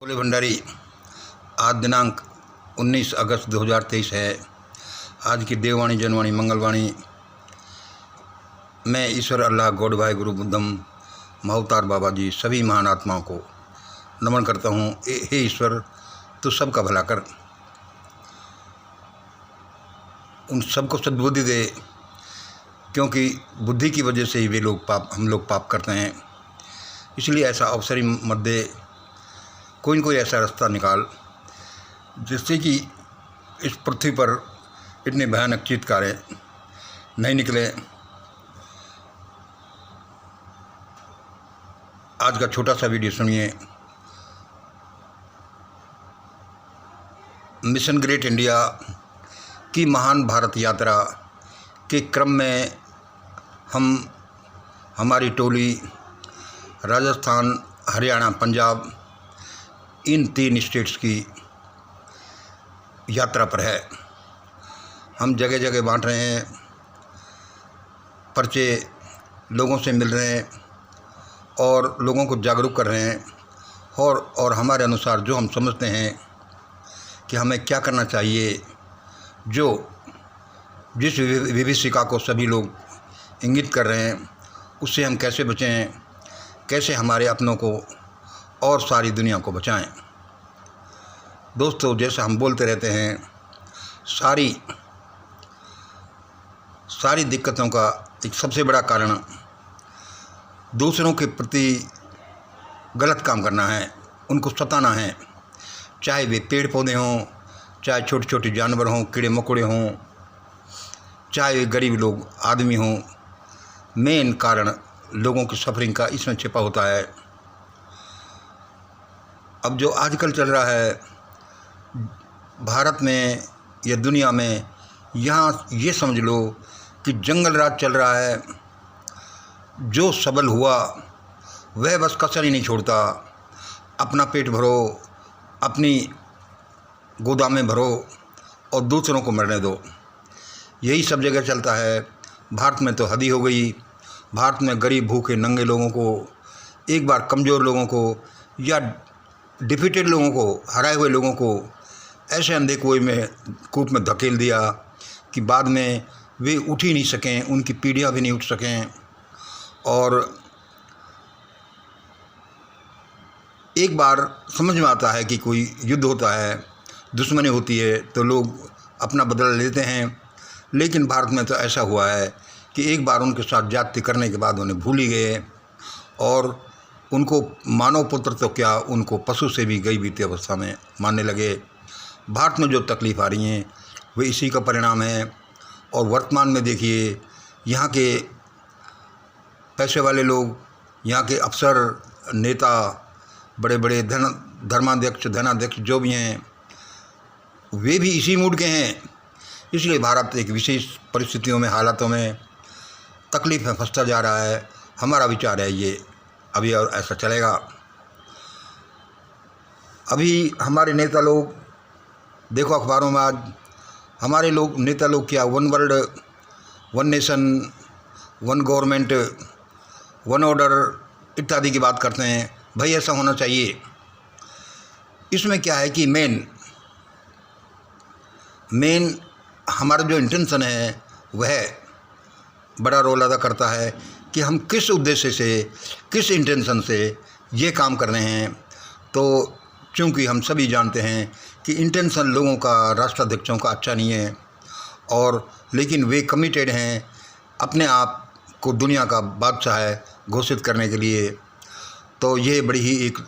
भोले भंडारी। आज दिनांक 19 अगस्त 2023 है। आज की देववाणी जनवाणी मंगलवाणी मैं ईश्वर अल्लाह गॉड भाई गुरु बुद्धम महावतार बाबा जी सभी महान आत्माओं को नमन करता हूँ। हे ईश्वर, तू सबका भला कर, उन सबको सद्बुद्धि दे, क्योंकि बुद्धि की वजह से ही वे लोग हम लोग पाप करते हैं। इसलिए ऐसा अवसर ही मत दे, कोई न कोई ऐसा रास्ता निकाल जिससे कि इस पृथ्वी पर इतने भयानक चीत्कारें नहीं निकले। आज का छोटा सा वीडियो सुनिए। मिशन ग्रेट इंडिया की महान भारत यात्रा के क्रम में हमारी टोली राजस्थान, हरियाणा, पंजाब इन 3 स्टेट्स की यात्रा पर है। हम जगह जगह बांट रहे हैं, पर्चे लोगों से मिल रहे हैं और लोगों को जागरूक कर रहे हैं और हमारे अनुसार जो हम समझते हैं कि हमें क्या करना चाहिए, जिस विभीषिका को सभी लोग इंगित कर रहे हैं, उससे हम कैसे बचें, कैसे हमारे अपनों को और सारी दुनिया को बचाएं। दोस्तों, जैसा हम बोलते रहते हैं, सारी दिक्कतों का एक सबसे बड़ा कारण दूसरों के प्रति गलत काम करना है, उनको सताना है। चाहे वे पेड़ पौधे हों, चाहे छोटे छोटे जानवर हों, कीड़े मकोड़े हों, चाहे वे गरीब लोग आदमी हों। मेन कारण लोगों की सफरिंग का इसमें छिपा होता है। अब जो आजकल चल रहा है भारत में या दुनिया में, यहाँ ये समझ लो कि जंगल राज चल रहा है। जो सबल हुआ वह बस कसर ही नहीं छोड़ता। अपना पेट भरो, अपनी गोदामें भरो और दूसरों को मरने दो। यही सब जगह चलता है। भारत में तो हद ही हो गई। भारत में गरीब, भूखे, नंगे लोगों को, एक बार कमज़ोर लोगों को या डिफीटेड लोगों को, हराए हुए लोगों को ऐसे अंधे कुएं में कूप में धकेल दिया कि बाद में वे उठ ही नहीं सकें, उनकी पीढ़ियाँ भी नहीं उठ सकें। और एक बार समझ में आता है कि कोई युद्ध होता है, दुश्मनी होती है, तो लोग अपना बदला लेते हैं। लेकिन भारत में तो ऐसा हुआ है कि एक बार उनके साथ जाति करने के बाद उन्हें भूल ही गए और उनको मानव पुत्र तो क्या, उनको पशु से भी गई बीती अवस्था में मानने लगे। भारत में जो तकलीफ़ आ रही हैं वे इसी का परिणाम है। और वर्तमान में देखिए, यहाँ के पैसे वाले लोग, यहाँ के अफसर, नेता, बड़े बड़े धनाध्यक्ष जो भी हैं, वे भी इसी मूड के हैं। इसलिए भारत एक विशेष परिस्थितियों में, हालातों में, तकलीफ़ में फंसता जा रहा है। हमारा विचार है ये अभी और ऐसा चलेगा। अभी हमारे नेता लोग, देखो अखबारों में आज हमारे नेता लोग क्या one world, one nation, one government, one order इत्यादि की बात करते हैं। भाई ऐसा होना चाहिए। इसमें क्या है कि मेन हमारा जो इंटेंशन है वह बड़ा रोल अदा करता है कि हम किस उद्देश्य से, किस इंटेंशन से ये काम कर रहे हैं। तो चूँकि हम सभी जानते हैं कि इंटेंशन लोगों का, राष्ट्राध्यक्षों का अच्छा नहीं है, और लेकिन वे कमिटेड हैं अपने आप को दुनिया का बादशाह घोषित करने के लिए। तो ये बड़ी ही एक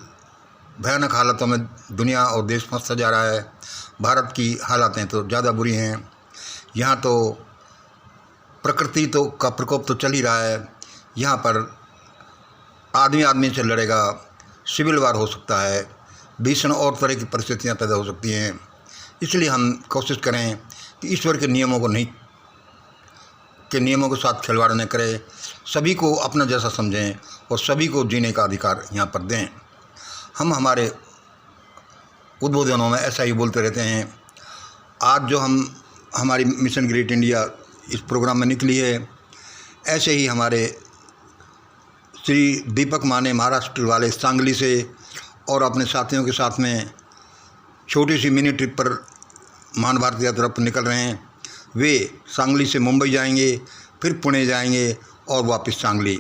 भयानक हालातों में दुनिया और देश फंसता जा रहा है। भारत की हालातें तो ज़्यादा बुरी हैं। यहाँ तो प्रकृति का प्रकोप तो चल ही रहा है। यहाँ पर आदमी से लड़ेगा, सिविल वार हो सकता है, भीषण और तरह की परिस्थितियाँ पैदा हो सकती हैं। इसलिए हम कोशिश करें कि ईश्वर के नियमों के साथ खिलवाड़ न करें, सभी को अपना जैसा समझें और सभी को जीने का अधिकार यहाँ पर दें। हम हमारे उद्बोधनों में ऐसा ही बोलते रहते हैं। आज जो हमारी मिशन ग्रेट इंडिया इस प्रोग्राम में निकली है, ऐसे ही हमारे श्री दीपक माने महाराष्ट्र वाले सांगली से और अपने साथियों के साथ में छोटी सी मिनी ट्रिप पर महाभारत यात्रा पर निकल रहे हैं। वे सांगली से मुंबई जाएंगे, फिर पुणे जाएंगे और वापस सांगली।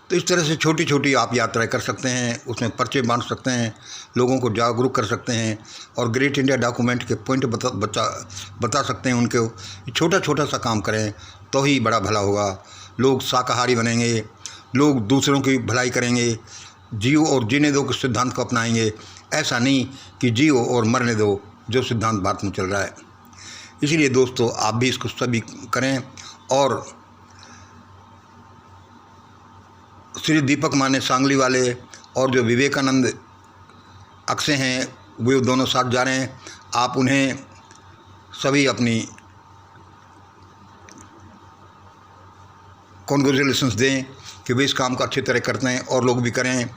तो इस तरह से छोटी छोटी आप यात्राएं कर सकते हैं, उसमें पर्चे बांट सकते हैं, लोगों को जागरूक कर सकते हैं और ग्रेट इंडिया डॉक्यूमेंट के पॉइंट बता सकते हैं उनको। छोटा छोटा सा काम करें तो ही बड़ा भला होगा। लोग शाकाहारी बनेंगे, लोग दूसरों की भलाई करेंगे, जियो और जीने दो के सिद्धांत को अपनाएंगे। ऐसा नहीं कि जियो और मरने दो, जो सिद्धांत भारत में चल रहा है। इसीलिए दोस्तों, आप भी इसको सभी करें। और श्री दीपक माने सांगली वाले और जो विवेकानंद अक्षय हैं, वे दोनों साथ जा रहे हैं। आप उन्हें सभी अपनी कॉन्ग्रेचुलेशंस दें कि वे इस काम को अच्छी तरह करते हैं और लोग भी करें।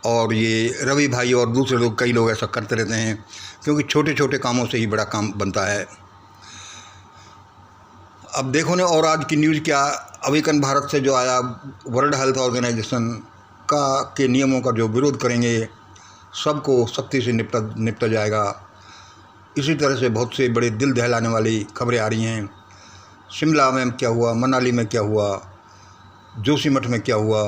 और ये रवि भाई और दूसरे लोग, कई लोग ऐसा करते रहते हैं, क्योंकि छोटे छोटे कामों से ही बड़ा काम बनता है। अब देखो ने, और आज की न्यूज़ क्या, अवेकन भारत से जो आया, वर्ल्ड हेल्थ ऑर्गेनाइजेशन का के नियमों का जो विरोध करेंगे, सबको सख्ती से निपटा जाएगा। इसी तरह से बहुत से बड़े दिल दहलाने वाली खबरें आ रही हैं। शिमला में क्या हुआ, मनाली में क्या हुआ, जोशीमठ में क्या हुआ।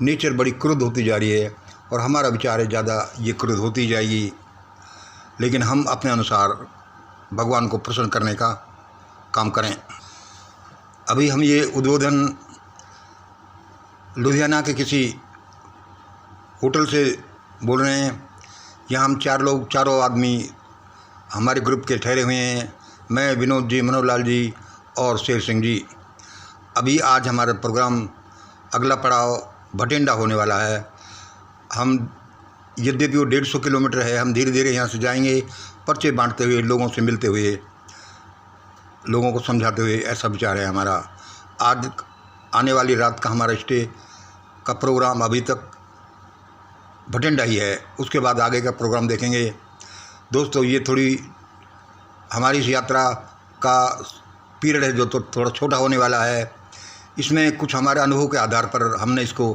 नेचर बड़ी क्रुद्ध होती जा रही है और हमारा विचार है ज़्यादा ये क्रुद्ध होती जाएगी। लेकिन हम अपने अनुसार भगवान को प्रसन्न करने का काम करें। अभी हम ये उद्बोधन लुधियाना के किसी होटल से बोल रहे हैं। यहाँ हम चारों आदमी हमारे ग्रुप के ठहरे हुए हैं। मैं, विनोद जी, मनोहर लाल जी और शेर सिंह जी। अभी आज हमारा प्रोग्राम अगला पड़ाव भटिंडा होने वाला है। हम, यद्यपि वो 150 किलोमीटर है, हम धीरे धीरे यहाँ से जाएंगे, पर्चे बांटते हुए, लोगों से मिलते हुए, लोगों को समझाते हुए। ऐसा विचार है हमारा। आज आने वाली रात का हमारा स्टे का प्रोग्राम अभी तक भटिंडा ही है। उसके बाद आगे का प्रोग्राम देखेंगे। दोस्तों, ये थोड़ी हमारी इस यात्रा का पीरियड है जो तो थोड़ा छोटा होने वाला है। इसमें कुछ हमारे अनुभव के आधार पर हमने इसको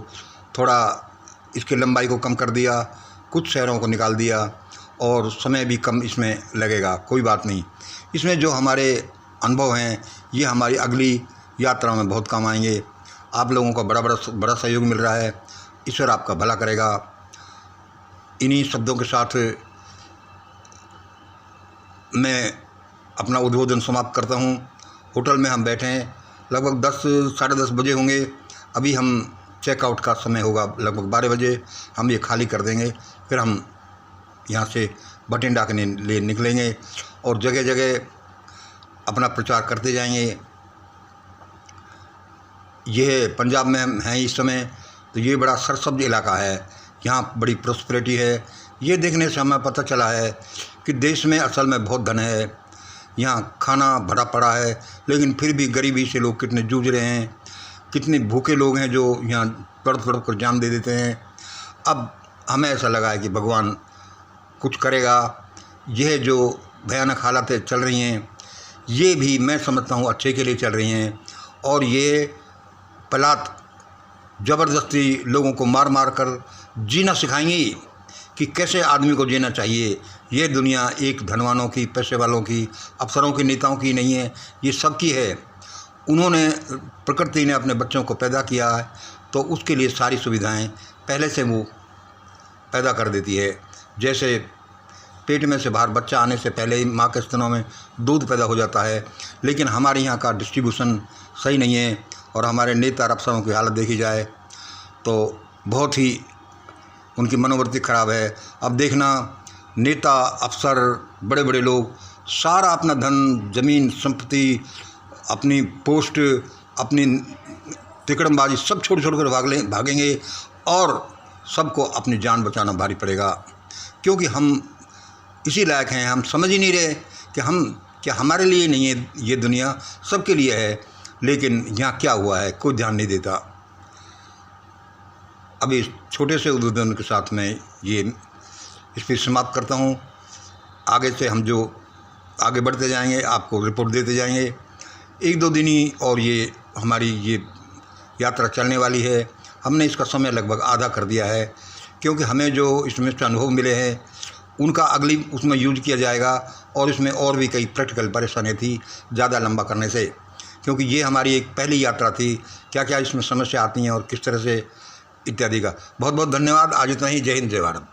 थोड़ा, इसकी लंबाई को कम कर दिया, कुछ शहरों को निकाल दिया और समय भी कम इसमें लगेगा। कोई बात नहीं। इसमें जो हमारे अनुभव हैं, ये हमारी अगली यात्रा में बहुत काम आएंगे। आप लोगों का बड़ा सहयोग मिल रहा है। ईश्वर आपका भला करेगा। इन्हीं शब्दों के साथ मैं अपना उद्बोधन समाप्त करता हूँ। होटल में हम बैठे हैं, लगभग 10 साढ़े 10 बजे होंगे। अभी हम चेकआउट का समय होगा, लगभग 12 बजे हम ये खाली कर देंगे। फिर हम यहाँ से भटिंडा के लिए निकलेंगे और जगह जगह अपना प्रचार करते जाएंगे। ये पंजाब में हम हैं इस समय, तो ये बड़ा सरसब्ज इलाका है, यहाँ बड़ी प्रॉस्पेरिटी है। ये देखने से हमें पता चला है कि देश में असल में बहुत धन है। यहाँ खाना भरा पड़ा है, लेकिन फिर भी गरीबी से लोग कितने जूझ रहे हैं। कितने भूखे लोग हैं जो यहाँ तड़प कर जान दे देते हैं। अब हमें ऐसा लगा है कि भगवान कुछ करेगा। यह जो भयानक हालातें चल रही हैं, ये भी मैं समझता हूँ अच्छे के लिए चल रही हैं। और ये पलात ज़बरदस्ती लोगों को मार मार कर जीना सिखाएंगी कि कैसे आदमी को जीना चाहिए। ये दुनिया एक धनवानों की, पैसे वालों की, अफसरों की, नेताओं की नहीं है, ये सबकी है। उन्होंने, प्रकृति ने अपने बच्चों को पैदा किया है, तो उसके लिए सारी सुविधाएं पहले से वो पैदा कर देती है। जैसे पेट में से बाहर बच्चा आने से पहले ही माँ के स्तनों में दूध पैदा हो जाता है। लेकिन हमारे यहाँ का डिस्ट्रीब्यूशन सही नहीं है और हमारे नेता और अफसरों की हालत देखी जाए तो बहुत ही उनकी मनोवृत्ति खराब है। अब देखना, नेता, अफसर, बड़े बड़े लोग सारा अपना धन, ज़मीन, संपत्ति, अपनी पोस्ट, अपनी तिकड़मबाजी सब छोड़ कर भागेंगे और सबको अपनी जान बचाना भारी पड़ेगा। क्योंकि हम इसी लायक हैं, हम समझ ही नहीं रहे कि हमारे लिए नहीं है ये दुनिया, सबके लिए है। लेकिन यहाँ क्या हुआ है, कोई ध्यान नहीं देता। अभी छोटे से उद्बोधन के साथ मैं ये इस पर समाप्त करता हूँ। आगे से हम जो आगे बढ़ते जाएंगे, आपको रिपोर्ट देते जाएंगे। 1-2 दिन ही और ये हमारी ये यात्रा चलने वाली है। हमने इसका समय लगभग आधा कर दिया है। क्योंकि हमें जो इसमें से अनुभव मिले हैं उनका अगली उसमें यूज किया जाएगा। और इसमें और भी कई प्रैक्टिकल परेशानी थी ज़्यादा लंबा करने से, क्योंकि ये हमारी एक पहली यात्रा थी। क्या क्या इसमें समस्या आती हैं और किस तरह से इत्यादि का। बहुत बहुत धन्यवाद। आज इतना ही। जय हिंद, जय भारत।